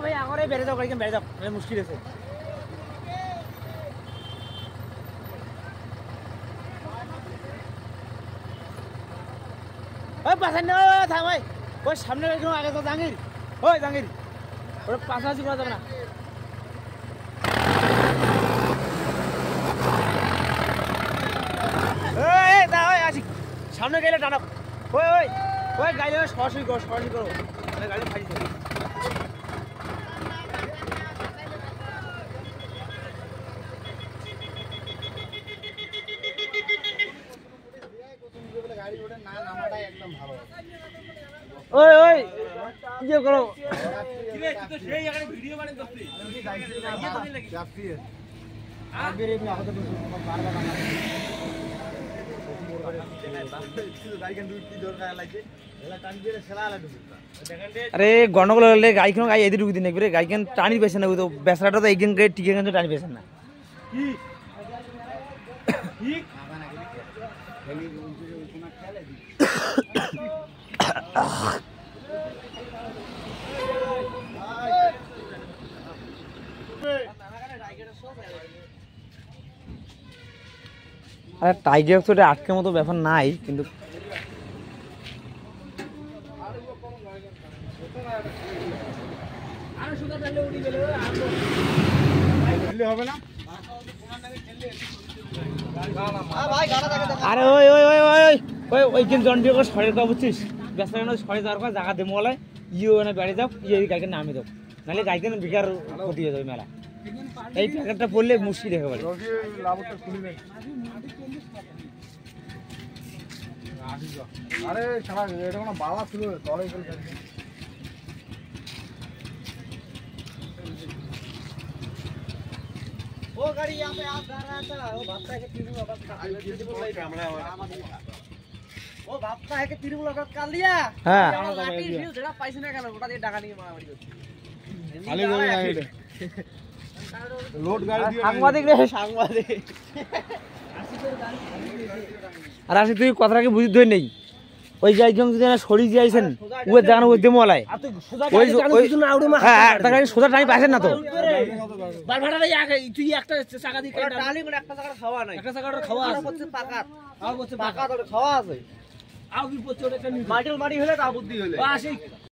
भाई आगो रे बेरे जाओ गाड़ी के बेरे जाओ ये मुश्किल है ओए पाछे न थाम भाई ओए सामने একটু আগে তো জাঙ্গির ওই জাঙ্গির ওরে পাছাপাছি করা যাবে না এই দা ওই আসি সামনে গেলে টানো ওই ওই ওই গাড়ি সরাসরি করো মানে গাড়ি ফাড়ি দেবে ओए ओए ये करो किरे तू तो সেই এখানে ভিডিও বানাই দছলি ये तो नहीं लगी जाती है आगे रे में आगे तो बार-बार आना गाड़ी के दूर की जोर का लाइছে এলা টান দিয়ে খেলা আলা ঢুকতা আরে গন্ডগোল হলে গাড়ি কেন গাড়ি এদি ঢুকি দিন একবারে গাড়ি কেন টানি পেছে না তো বেসরাটা তো একদিন গাড়ি টিকে কেন টানি পেছে না কি ঠিক হেলি কোনা খেলে দি আরে টাইগার তো এটা আটকে মতো ব্যাপার নাই কিন্তু হবে না আরে ওই ওই ওই ওই ওই ওই কিন্তু জন দিয়ে সরের কথা বুঝছিস ব্যস্ত না সরে যাওয়ার পর জায়গা দে মোলাই ইও না বেড়ে যাও ইয়ে গাড়িকে নামে দাও নাহলে গাড়িকে বিকার ক্ষতি হয়ে যাবে মেলা এই প্যাকেটটা পড়লে মুশকিল একেবারে আরে সারা এটা কোনো বালা ছিল তলে গেল वो गाड़ी यहाँ पे आप जा रहा था वो भागता है कि तीनों लोग वो भागता है कि तीनों लोग कर लिया हां लाठी फिर जरा पैसे ना करना उड़ा दे डाका नहीं मारा खाली गोली नहीं लोड गाड़ी दियो सांगवादिक रे सांगवादिक আর আসি তুই কথাটাকে বুঝি ধই নেই ওই জায়গায় যদি না সরি যাইছেন ওই জায়গা ওই দেমলাই ওই কিছু না আউড়ে মা হ্যাঁ টাকা সোজা টাইম পাইছেন না তো বার ভাড়াটা আগে তুই একটা টাকা দি টালি মানে একটা টাকা খাওয়া নাই একটা টাকা খাওয়া আছে হচ্ছে পাকাত আর হচ্ছে পাকাত খাওয়া আছে আউ কি পড়ছে ওটা মাটি হলে তা বুদ্ধি হলে আসি